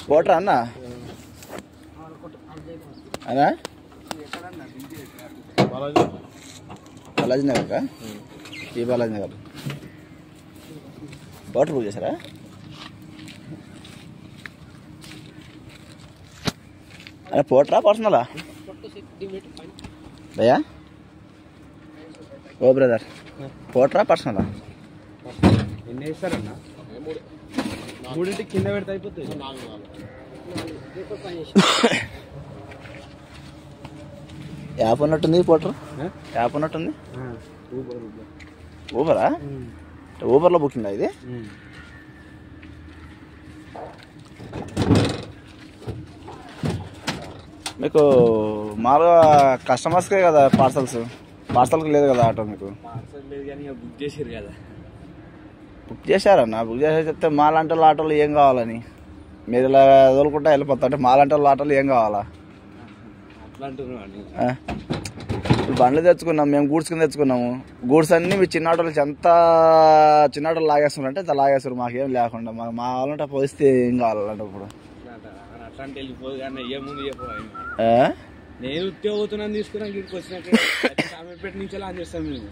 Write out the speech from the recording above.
పోటరా అన్న అనా బాలాజీ నగర్ ఈ బాలాజీ నగర్ వాటర్ బుక్ చేశారా అరే పోటరా పర్సనలా భయ్యా ఓ బ్రదర్ పోటరా పర్సనలా ఎన్ని వేస్తారన్నా మూడింటికి కింద పెడితే అయిపోతుంది యాప్ ఉన్నట్టుంది పోటర్ యాప్ ఉన్నట్టుంది ఊబరా ఊబర్లో బుకింగ్ ఇది మీకు మామూలుగా కస్టమర్స్కే కదా పార్సల్కి లేదు కదా ఆటో మీకు బుక్ చేసారు కదా బుక్ చేశారన్న బుక్ చేసి చెప్తే మాలాంటి వాళ్ళ ఆటోలు ఏం కావాలని మీరు ఇలా వదులుకుంటా వెళ్ళిపోతా అంటే మాలాంటి వాళ్ళ ఆటోలు ఏం కావాలా ఇప్పుడు బండ్లు తెచ్చుకున్నాం మేము గూడ్స్ కింద తెచ్చుకున్నాము గూడ్స్ అన్నీ మీ చిన్న ఆటోలు ఎంత చిన్న ఆటోలు లాగేస్తున్నారు అంటే అంత లాగేస్తారు మాకేం లేకుండా మా వాళ్ళంటే పోస్తే ఏం కావాలంటే ఇప్పుడు అట్లాంటి వెళ్ళిపోదు కానీ ఏముంది నేను ఉద్యోగం తీసుకున్నాక ఇక్కడికి వచ్చినాక నుంచి అలా చేస్తాం మేము